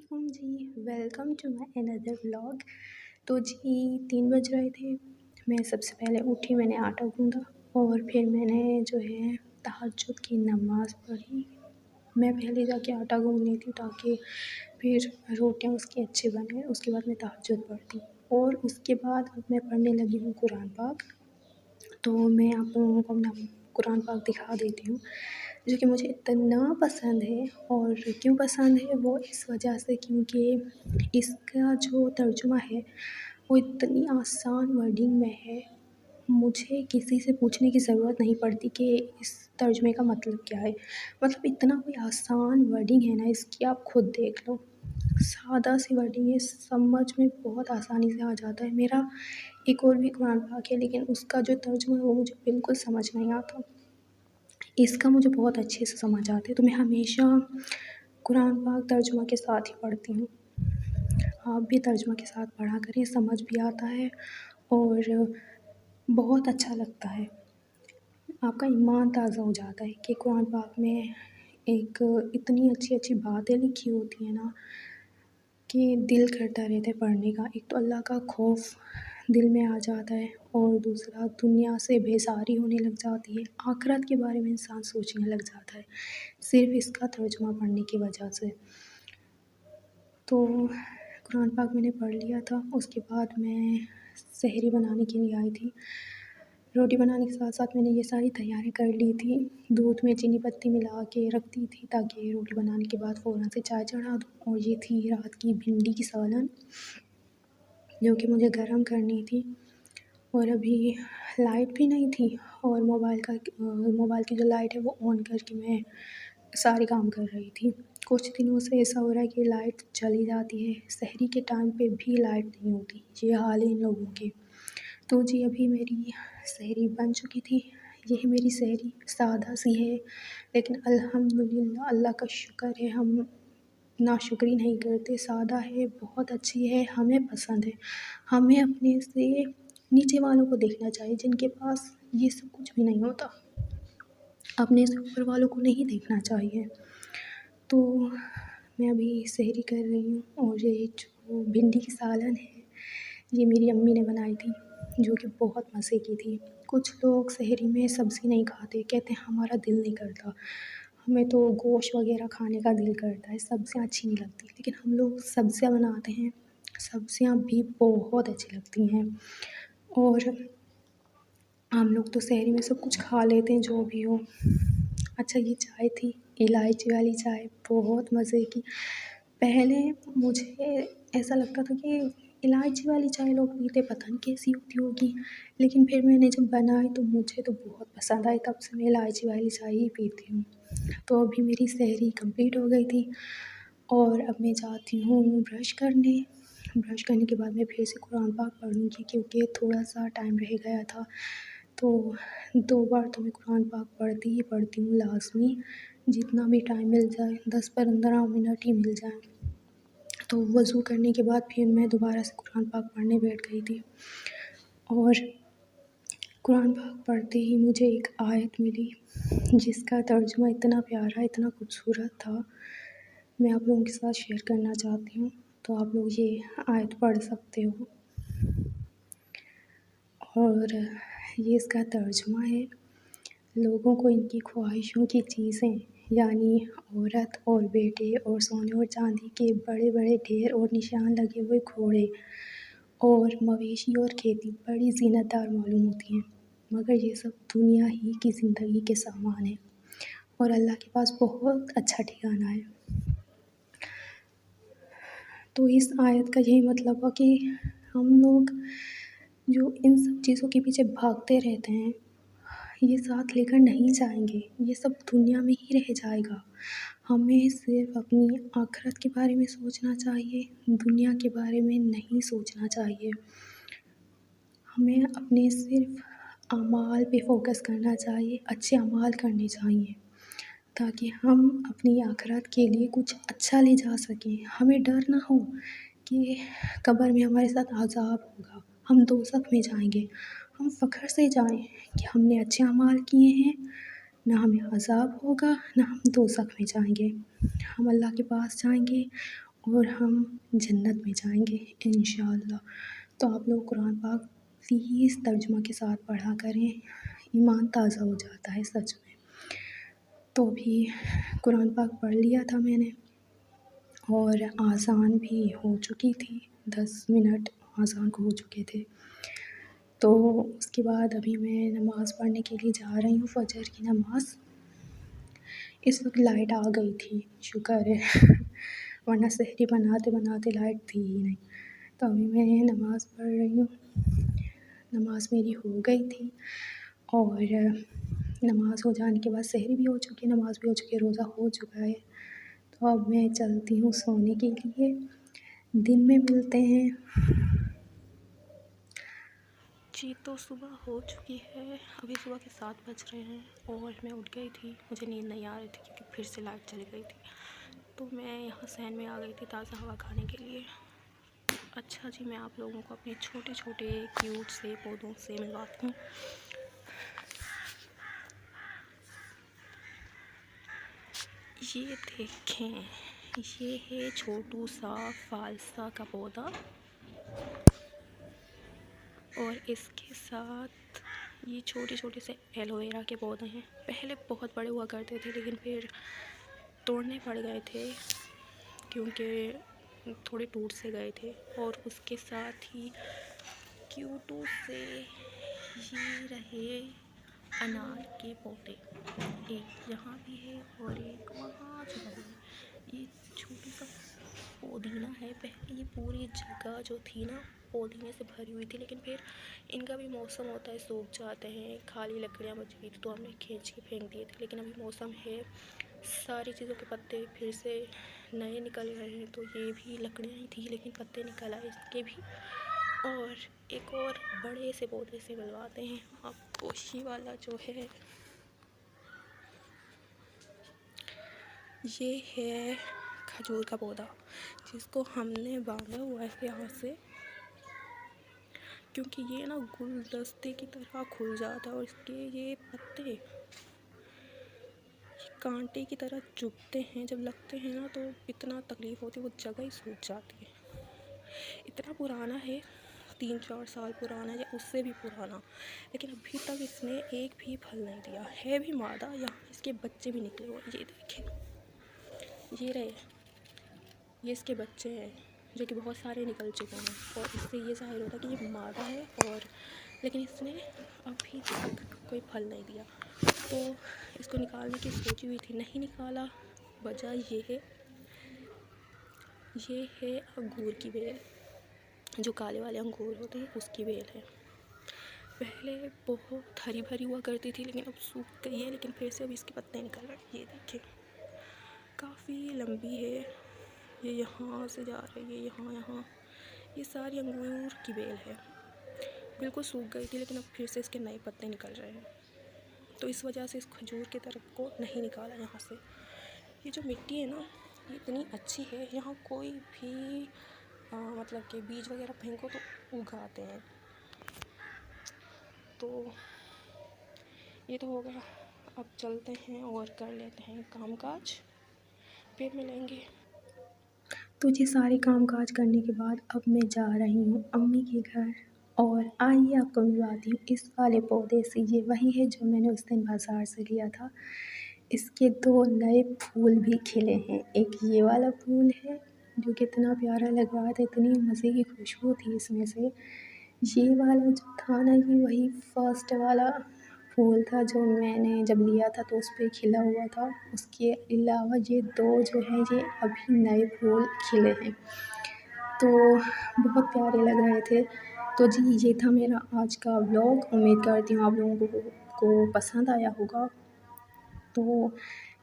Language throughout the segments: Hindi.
वालेकुम जी, welcome to my another vlog. तो जी 3 बज रहे थे। मैं सबसे पहले उठी, मैंने आटा गूँधा और फिर मैंने जो है तहज्जुद की नमाज़ पढ़ी। मैं पहले जाके आटा गूँध ली थी ताकि फिर रोटियाँ उसकी अच्छी बने, उसके बाद मैं तहज्जुद पढ़ती और उसके बाद अब मैं पढ़ने लगी हूँ कुरान पाक। तो मैं आप लोगों को अपना कुरान पाक दिखा देती हूँ, जो कि मुझे इतना पसंद है। और क्यों पसंद है वो इस वजह से क्योंकि इसका जो तर्जुमा है वो इतनी आसान वर्डिंग में है, मुझे किसी से पूछने की ज़रूरत नहीं पड़ती कि इस तर्जुमे का मतलब क्या है। मतलब इतना कोई आसान वर्डिंग है ना इसकी, आप खुद देख लो। सादा सी वर्डिंग है, समझ में बहुत आसानी से आ जाता है। मेरा एक और भी कुरान पाक है लेकिन उसका जो तर्जुमा है वो मुझे बिल्कुल समझ नहीं आता। इसका मुझे बहुत अच्छे से समझ आता है, तो मैं हमेशा कुरान पाक तर्जुमा के साथ ही पढ़ती हूँ। आप भी तर्जुमा के साथ पढ़ा करें, समझ भी आता है और बहुत अच्छा लगता है। आपका ईमान ताज़ा हो जाता है कि कुरान पाक में एक इतनी अच्छी-अच्छी बातें लिखी होती हैं ना कि दिल करता रहता है पढ़ने का। एक तो अल्लाह का खौफ़ दिल में आ जाता है और दूसरा दुनिया से बेज़ारी होने लग जाती है। आखिरत के बारे में इंसान सोचने लग जाता है, सिर्फ़ इसका तर्जुमा पढ़ने की वजह से। तो कुरान पाक मैंने पढ़ लिया था, उसके बाद मैं सहरी बनाने के लिए आई थी। रोटी बनाने के साथ-साथ मैंने ये सारी तैयारी कर ली थी। दूध में चीनी पत्ती मिला के रख दी थी ताकि रोटी बनाने के बाद फ़ौरन से चाय चढ़ा दूँ। और ये थी रात की भिंडी की सालन, जो कि मुझे गरम करनी थी। और अभी लाइट भी नहीं थी और मोबाइल की जो लाइट है वो ऑन करके मैं सारे काम कर रही थी। कुछ दिनों से ऐसा हो रहा है कि लाइट चली जाती है, सहरी के टाइम पे भी लाइट नहीं होती, ये हाल है इन लोगों के। तो जी अभी मेरी सहरी बन चुकी थी। यही मेरी सहरी सादा सी है लेकिन अल्हम्दुलिल्लाह, अल्लाह का शुक्र है, हम नाशुक्री नहीं करते। सादा है, बहुत अच्छी है, हमें पसंद है। हमें अपने से नीचे वालों को देखना चाहिए जिनके पास ये सब कुछ भी नहीं होता। अपने से ऊपर वालों को नहीं देखना चाहिए। तो मैं अभी सहरी कर रही हूँ और ये जो भिंडी की सालन है, ये मेरी अम्मी ने बनाई थी, जो कि बहुत मज़े की थी। कुछ लोग सहरी में सब्ज़ी नहीं खाते, कहते हैं हमारा दिल नहीं करता, हमें तो गोश्त वग़ैरह खाने का दिल करता है, सब्ज़ियाँ अच्छी नहीं लगती। लेकिन हम लोग सब्ज़ियाँ बनाते हैं, सब्ज़ियाँ भी बहुत अच्छी लगती हैं। और हम लोग तो सहरी में सब कुछ खा लेते हैं जो भी हो। अच्छा, ये चाय थी इलायची वाली चाय, बहुत मज़े की। पहले मुझे ऐसा लगता था कि इलायची वाली चाय लोग पीते पता नहीं कैसी होती होगी, लेकिन फिर मैंने जब बनाई तो मुझे तो बहुत पसंद आई, तब से मैं इलायची वाली चाय ही पीती हूँ। तो अभी मेरी सहरी कंप्लीट हो गई थी और अब मैं जाती हूँ ब्रश करने। ब्रश करने के बाद मैं फिर से कुरान पाक पढ़ूँगी क्योंकि थोड़ा-सा टाइम रह गया था। तो 2 बार तो मैं कुरान पाक पढ़ती ही पढ़ती हूँ लाज़मी, जितना भी टाइम मिल जाए, 10-15 मिनट ही मिल जाएँ। तो वज़ू करने के बाद फिर मैं दोबारा से कुरान पाक पढ़ने बैठ गई थी और कुरान पाक पढ़ते ही मुझे एक आयत मिली, जिसका तर्जुमा इतना प्यारा, इतना खूबसूरत था, मैं आप लोगों के साथ शेयर करना चाहती हूँ। तो आप लोग ये आयत पढ़ सकते हो। और ये इसका तर्जुमा है, लोगों को इनकी ख्वाहिशों की चीज़ें यानी औरत और बेटे और सोने और चांदी के बड़े-बड़े ढेर और निशान लगे हुए घोड़े और मवेशी और खेती बड़ी ज़ीनतदार मालूम होती हैं, मगर ये सब दुनिया ही की ज़िंदगी के सामान हैं और अल्लाह के पास बहुत अच्छा ठिकाना है। तो इस आयत का यही मतलब है कि हम लोग जो इन सब चीज़ों के पीछे भागते रहते हैं, ये साथ लेकर नहीं जाएँगे, ये सब दुनिया में ही रह जाएगा। हमें सिर्फ़ अपनी आखिरत के बारे में सोचना चाहिए, दुनिया के बारे में नहीं सोचना चाहिए। हमें अपने सिर्फ़ अमाल पे फ़ोकस करना चाहिए, अच्छे अमाल करने चाहिए, ताकि हम अपनी आखिरत के लिए कुछ अच्छा ले जा सकें। हमें डर ना हो कि कब्र में हमारे साथ अज़ाब होगा, हम दोज़ख में जाएँगे। हम फ़ख्र से जाएँ कि हमने अच्छे अमाल किए हैं, ना हमें अज़ाब होगा, ना हम दोज़ख में जाएँगे। हम अल्लाह के पास जाएँगे और हम जन्नत में जाएंगे इंशाअल्लाह। तो आप लोग कुरान पाक प्लीज़ तर्जुमा के साथ पढ़ा करें, ईमान ताज़ा हो जाता है सच में। तो अभी कुरान पाक पढ़ लिया था मैंने और आज़ान भी हो चुकी थी, 10 मिनट आज़ान को हो चुके थे। तो उसके बाद अभी मैं नमाज़ पढ़ने के लिए जा रही हूँ, फ़जर की नमाज़। इस वक्त लाइट आ गई थी, शुक्र है वरना सहरी बनाते बनाते लाइट थी ही नहीं। तो अभी मैं नमाज़ पढ़ रही हूँ, नमाज़ मेरी हो गई थी और नमाज़ हो जाने के बाद सहरी भी हो चुकी है, नमाज़ भी हो चुकी है, रोज़ा हो चुका है। तो अब मैं चलती हूँ सोने के लिए, दिन में मिलते हैं। जी तो सुबह हो चुकी है, अभी सुबह के 7 बज रहे हैं और मैं उठ गई थी। मुझे नींद नहीं आ रही थी क्योंकि फिर से लाइट चली गई थी। तो मैं यहाँ सहन में आ गई थी ताज़ा हवा खाने के लिए। अच्छा जी, मैं आप लोगों को अपने छोटे छोटे क्यूट से पौधों से मिलवाती हूँ। ये देखें, ये है छोटू सा फालसा का पौधा और इसके साथ ये छोटे छोटे से एलोवेरा के पौधे हैं। पहले बहुत बड़े हुआ करते थे लेकिन फिर तोड़ने पड़ गए थे क्योंकि थोड़े टूट से गए थे। और उसके साथ ही क्यूटू से ये रहे अनार के पौधे, एक यहाँ भी है और एक वहाँ छुपा हुआ है। ये छोटा सा पुदीना है। पहले ये पूरी जगह जो थी ना पुदीने से भरी हुई थी, लेकिन फिर इनका भी मौसम होता है, सूख जाते हैं, खाली लकड़ियाँ बच गई थी तो हमने खींच के फेंक दिए थे। लेकिन अभी मौसम है, सारी चीज़ों के पत्ते फिर से नए निकल रहे हैं। तो ये भी लकड़ियाँ ही थी लेकिन पत्ते निकल आए इसके भी। और एक और बड़े से पौधे से मिलवाते हैं आपको। ये वाला जो है ये है खजूर का पौधा, जिसको हमने बांधा हुआ है यहाँ से क्योंकि ये ना गुलदस्ते की तरह खुल जाता है और इसके ये पत्ते कांटे की तरह चुभते हैं। जब लगते हैं ना तो इतना तकलीफ़ होती है, वो जगह ही सूख जाती है। इतना पुराना है, 3-4 साल पुराना है या उससे भी पुराना, लेकिन अभी तक इसने एक भी फल नहीं दिया है। भी मादा, यहाँ इसके बच्चे भी निकले हुए, ये देखें, ये रहे, ये इसके बच्चे हैं जो कि बहुत सारे निकल चुके हैं। और इससे ये ज़ाहिर होता है कि ये मादा है, और लेकिन इसने अभी तक कोई फल नहीं दिया। तो इसको निकालने की सोची हुई थी, नहीं निकाला। वजह ये है अंगूर की बेल, जो काले वाले अंगूर होते हैं उसकी बेल है। पहले बहुत हरी भरी हुआ करती थी लेकिन अब सूख गई है, लेकिन फिर से अब इसके पत्ते निकल रहे हैं। ये देखिए, काफ़ी लंबी है, ये यहाँ से जा रही है, यहाँ ये सारी अंगूर की बेल है। बिल्कुल सूख गई थी लेकिन अब फिर से इसके नए पत्ते निकल रहे हैं। तो इस वजह से इस खजूर के तरफ को नहीं निकाला यहाँ से। ये जो मिट्टी है ना, ये इतनी अच्छी है, यहाँ कोई भी मतलब कि बीज वगैरह फेंको तो उगाते हैं। तो ये तो हो गया, अब चलते हैं और कर लेते हैं कामकाज, फिर मिलेंगे। तो ये सारे काम काज करने के बाद अब मैं जा रही हूँ अम्मी के घर, और आइए आपको मिलवाती हूँ इस वाले पौधे से। ये वही है जो मैंने उस दिन बाज़ार से लिया था। इसके 2 नए फूल भी खिले हैं। एक ये वाला फूल है जो कितना प्यारा लग रहा था, इतनी मज़े की खुशबू थी इसमें से। ये वाला जो था ना, ये वही फर्स्ट वाला फूल था जो मैंने जब लिया था तो उस पे खिला हुआ था। उसके अलावा ये 2 जो हैं ये अभी नए फूल खिले हैं, तो बहुत प्यारे लग रहे थे। तो जी, ये था मेरा आज का व्लॉग। उम्मीद करती हूँ आप लोगों को पसंद आया होगा। तो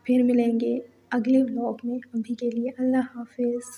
फिर मिलेंगे अगले व्लॉग में। अभी के लिए अल्लाह हाफ़िज़।